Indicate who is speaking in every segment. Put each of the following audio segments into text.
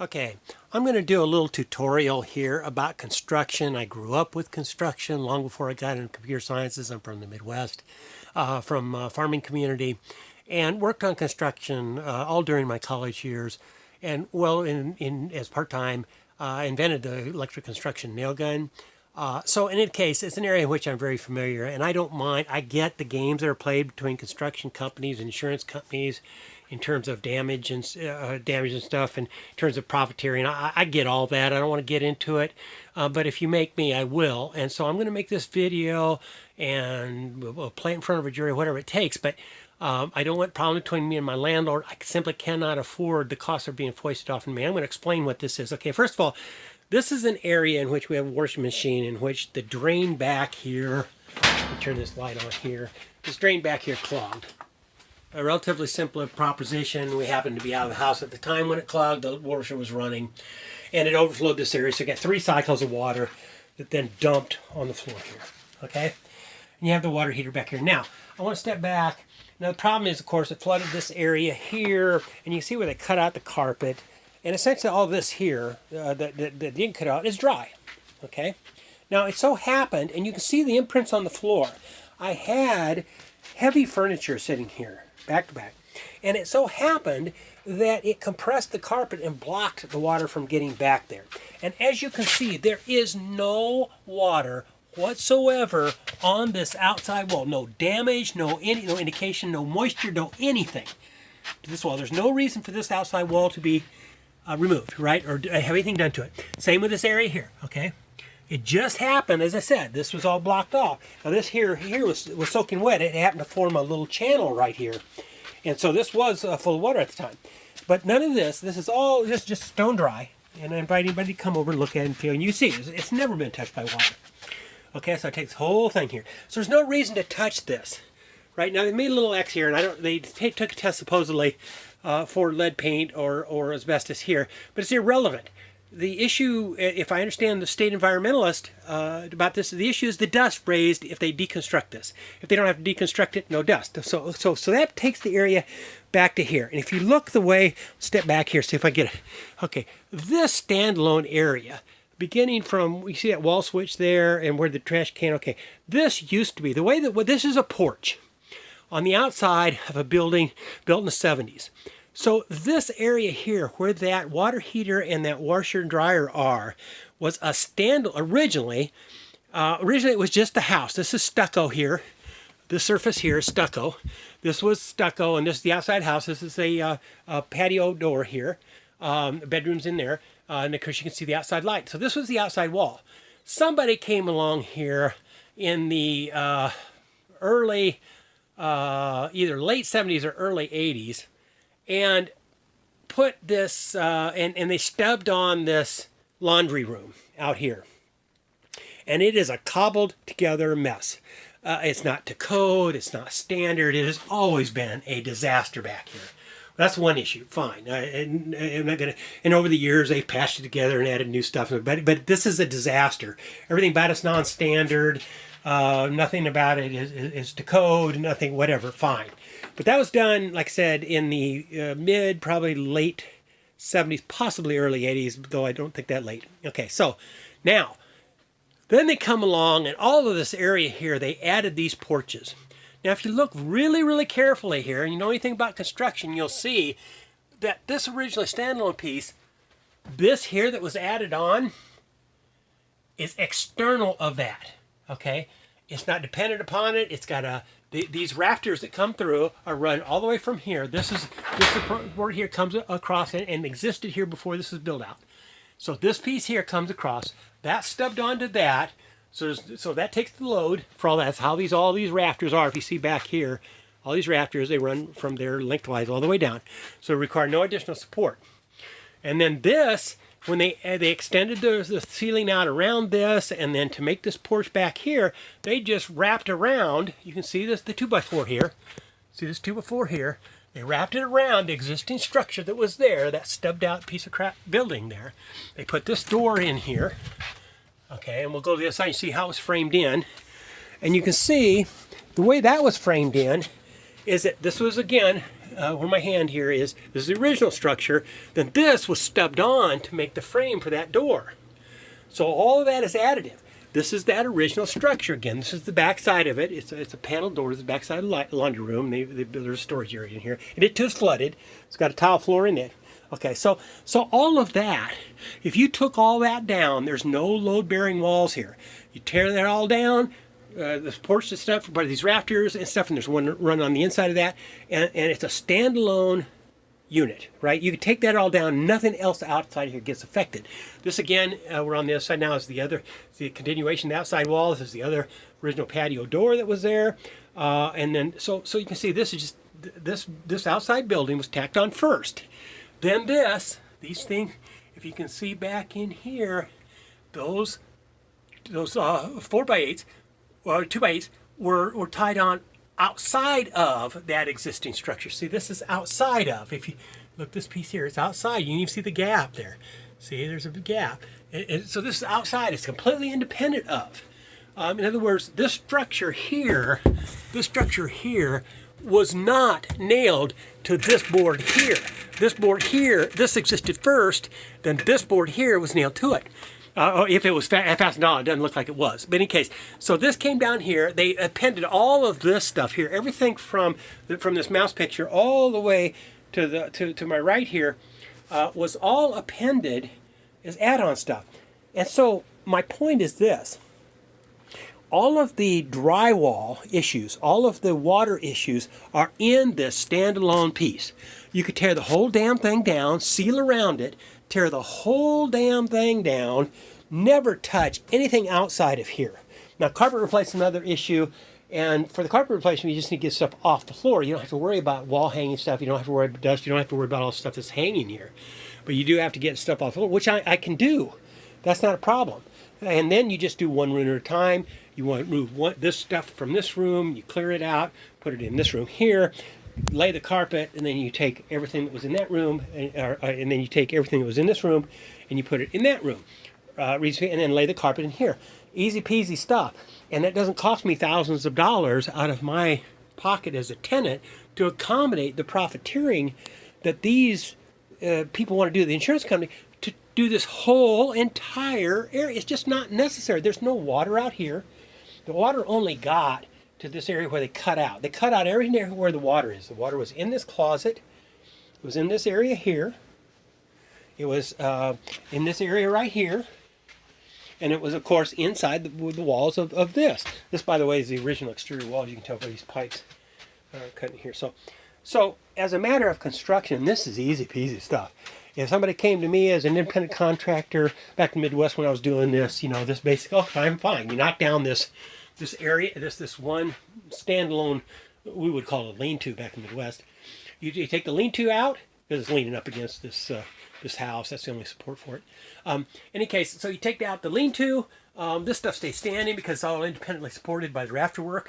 Speaker 1: Okay, I'm going to do a little tutorial here about construction. I grew up with construction long before I got into computer sciences. I'm from the Midwest, from a farming community, and worked on construction all during my college years. And well, in as part-time, I invented the electric construction nail gun. So in any case, it's an area in which I'm very familiar, and I don't mind. I get the games that are played between construction companies and insurance companies in terms of damage and stuff, and in terms of profiteering. I get all that. I don't want to get into it, but if you make me, I will. And so I'm going to make this video, and we'll play it in front of a jury, whatever it takes. But I don't want problem between me and my landlord. I simply cannot afford the costs are being foisted off on me. I'm going to explain what this is. Okay, first of all, this is an area in which we have a washing machine in which the drain back here, let me turn this light on here, this drain back here clogged. A relatively simple proposition. We happened to be out of the house at the time when it clogged. The washer was running and it overflowed this area. So you got 3 cycles of water that then dumped on the floor here. Okay? And you have the water heater back here. Now, I want to step back. Now, the problem is, of course, it flooded this area here, and you see where they cut out the carpet. And essentially all this here that didn't cut out is dry, okay? Now it so happened, and you can see the imprints on the floor, I had heavy furniture sitting here, back to back. And it so happened that it compressed the carpet and blocked the water from getting back there. And as you can see, there is no water whatsoever on this outside wall. No damage, no indication, no moisture, no anything to this wall. There's no reason for this outside wall to be removed, right, or have anything done to it. Same with this area here, okay? It just happened, as I said, this was all blocked off. Now this here was soaking wet. It happened to form a little channel right here. And so this was full of water at the time. But none of this is all just stone dry. And I invite anybody to come over and look at it and feel. And you see, it's never been touched by water. Okay, so I take this whole thing here. So there's no reason to touch this. Right, now they made a little X here, and they took a test supposedly for lead paint or asbestos here, but it's irrelevant. The issue, if I understand the state environmentalist about this, the issue is the dust raised if they deconstruct this. If they don't have to deconstruct it, no dust. So that takes the area back to here. And if you look the way, step back here, see if I get it. Okay, this standalone area, beginning from, we see that wall switch there and where the trash can, okay, this used to be, the way that, well, this is a porch on the outside of a building built in the 70s. So this area here where that water heater and that washer and dryer are was a originally it was just the house. This is stucco here. This surface here is stucco. This was stucco, and this is the outside house. This is a patio door here. Bedrooms in there. And of course you can see the outside light. So this was the outside wall. Somebody came along here in the early either late 70s or early 80s and put this and they stubbed on this laundry room out here, and it is a cobbled together mess. It's not to code, it's not standard. It has always been a disaster back here. That's one issue. Fine. I'm not gonna. And over the years, they patched it together and added new stuff. But this is a disaster. Everything about it's non-standard. Nothing about it is to code. Nothing, whatever. Fine. But that was done, like I said, in the probably late 70s, possibly early 80s, though I don't think that late. Okay, so now, then they come along, and all of this area here, they added these porches. Now, if you look really, really carefully here, and you know anything about construction, you'll see that this originally standalone piece, this here that was added on, is external of that, okay? It's not dependent upon it. It's got these rafters that come through are run all the way from here. This support here comes across and existed here before this was built out. So this piece here comes across. That's stubbed onto that. So that takes the load for all that. That's how all these rafters are. If you see back here, all these rafters, they run from there lengthwise all the way down. So require no additional support. And then this, when they extended the ceiling out around this, and then to make this porch back here, they just wrapped around. You can see this, the 2x4 here. See this 2x4 here? They wrapped it around the existing structure that was there, that stubbed out piece of crap building there. They put this door in here. Okay, and we'll go to the other side and see how it's framed in. And you can see the way that was framed in is that this was, again, where my hand here is, this is the original structure. Then this was stubbed on to make the frame for that door. So all of that is additive. This is that original structure again. This is the back side of it. It's a paneled door. This is the back side of the laundry room. There's a storage area in here. And it too is flooded. It's got a tile floor in it. Okay, so all of that, if you took all that down, there's no load-bearing walls here. You tear that all down, the supports and stuff, by these rafters and stuff, and there's one run on the inside of that, and it's a standalone unit, right? You can take that all down, nothing else outside here gets affected. This again, we're on the other side now, is the continuation of the outside wall. This is the other original patio door that was there. And then, so you can see this is just, this outside building was tacked on first. Then these things, if you can see back in here, those 4x8s, or 2x8s were tied on outside of that existing structure. See, this is outside of. If you look, this piece here, it's outside. You can even see the gap there. See, there's a gap. So this is outside. It's completely independent of. In other words, this structure here was not nailed to this board here. This board here, this existed first, then this board here was nailed to it. If it was fastened on, it doesn't look like it was. But in any case, so this came down here. They appended all of this stuff here, everything from this mouse picture all the way to my right here, was all appended as add-on stuff. And so my point is this. All of the drywall issues, all of the water issues are in this standalone piece. You could tear the whole damn thing down, seal around it, tear the whole damn thing down, never touch anything outside of here. Now, carpet replacement's another issue, and for the carpet replacement, you just need to get stuff off the floor. You don't have to worry about wall hanging stuff. You don't have to worry about dust. You don't have to worry about all the stuff that's hanging here. But you do have to get stuff off the floor, which I can do. That's not a problem. And then you just do one room at a time. You want to move this stuff from this room, you clear it out, put it in this room here, lay the carpet, and then you take everything that was in that room, and then you take everything that was in this room, and you put it in that room, and then lay the carpet in here. Easy peasy stuff. And that doesn't cost me thousands of dollars out of my pocket as a tenant to accommodate the profiteering that these people want to do, the insurance company, to do this whole entire area. It's just not necessary. There's no water out here. The water only got to this area where they cut out. They cut out everything where the water is. The water was in this closet. It was in this area here. It was in this area right here. And it was, of course, inside the walls of this. This, by the way, is the original exterior walls. You can tell by these pipes cut in here. So as a matter of construction, this is easy peasy stuff. If somebody came to me as an independent contractor back in the Midwest when I was doing this, this basic, oh, I'm fine. You knock down this area, this one standalone, we would call it a lean-to back in the Midwest. You take the lean-to out, because it's leaning up against this house. That's the only support for it. In any case, so you take out the lean-to. This stuff stays standing because it's all independently supported by the rafterwork,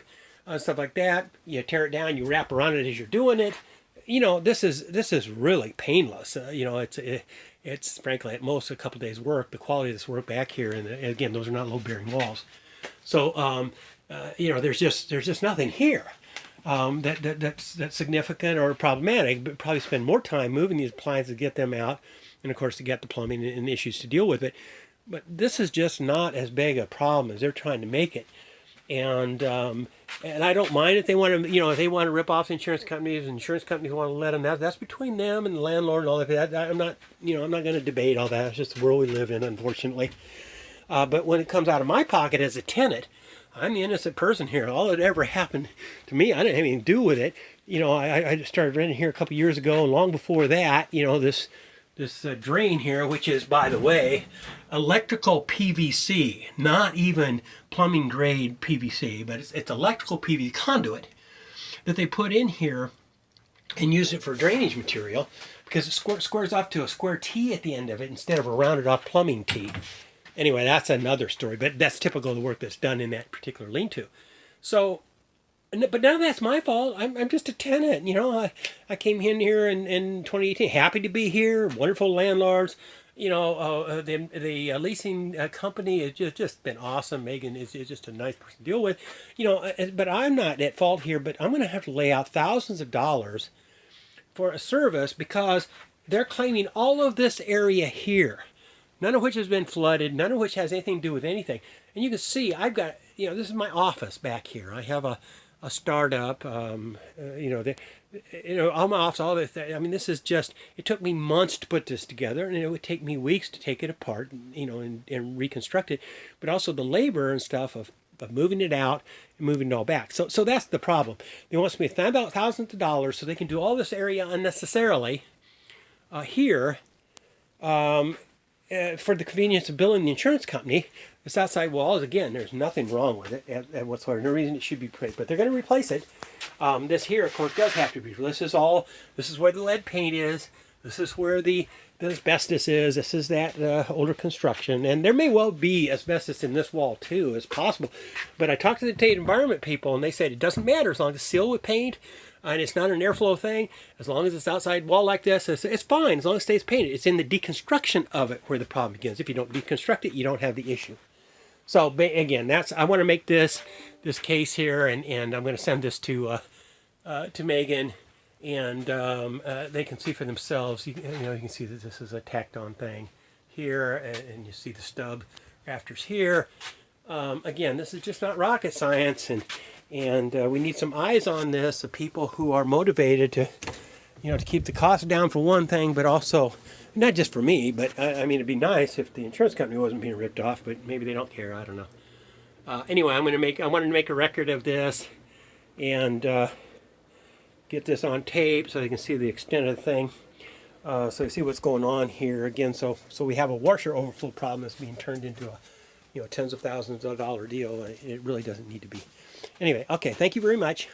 Speaker 1: stuff like that. You tear it down, you wrap around it as you're doing it. This is really painless. It's frankly at most a couple days work. The quality of this work back here, and again, those are not load-bearing walls. So there's just nothing here that's significant or problematic. But probably spend more time moving these appliances to get them out, and of course to get the plumbing and issues to deal with it. But this is just not as big a problem as they're trying to make it. And I don't mind if they want to, if they want to rip off insurance companies, want to let them. That's between them and the landlord and all that. I'm not going to debate all that. It's just the world we live in, unfortunately. But when it comes out of my pocket as a tenant, I'm the innocent person here. All that ever happened to me, I didn't have anything to do with it. I just started renting here a couple years ago, and long before that, this drain here, which is, by the way, electrical PVC, not even plumbing grade PVC, but it's electrical PVC conduit that they put in here and use it for drainage material because it squares off to a square T at the end of it instead of a rounded off plumbing T. Anyway, that's another story, but that's typical of the work that's done in that particular lean-to. So, but none of that's my fault. I'm just a tenant. I came in here in 2018, happy to be here. Wonderful landlords. The leasing company has just been awesome. Megan is just a nice person to deal with. But I'm not at fault here. But I'm going to have to lay out thousands of dollars for a service because they're claiming all of this area here, none of which has been flooded, none of which has anything to do with anything. And you can see I've got, this is my office back here. I have a startup, all my office, all this. I mean, this is just, it took me months to put this together, and it would take me weeks to take it apart, and reconstruct it. But also the labor and stuff of moving it out and moving it all back. So that's the problem. They want me to spend about thousands of dollars so they can do all this area unnecessarily here for the convenience of billing the insurance company. This outside walls, again, there's nothing wrong with it whatsoever. No reason it should be replaced, but they're going to replace it. This here, of course, does have to be. This is where the lead paint is. This is where the asbestos is. This is that older construction. And there may well be asbestos in this wall too, as possible. But I talked to the Tate Environment people, and they said it doesn't matter as long as it's sealed with paint and it's not an airflow thing. As long as it's outside wall like this, it's fine. As long as it stays painted. It's in the deconstruction of it where the problem begins. If you don't deconstruct it, you don't have the issue. So again, I want to make this case here, and I'm going to send this to Megan. And they can see for themselves. You can see that this is a tacked on thing here, and you see the stub rafters here. Again, this is just not rocket science, and we need some eyes on this of people who are motivated to keep the cost down for one thing, but also not just for me, but I mean, it'd be nice if the insurance company wasn't being ripped off, but maybe they don't care. I don't know. Anyway, I wanted to make a record of this, and get this on tape so they can see the extent of the thing. So you see what's going on here again. So we have a washer overflow problem that's being turned into a tens of thousands of dollar deal. It really doesn't need to be. Anyway, okay. Thank you very much.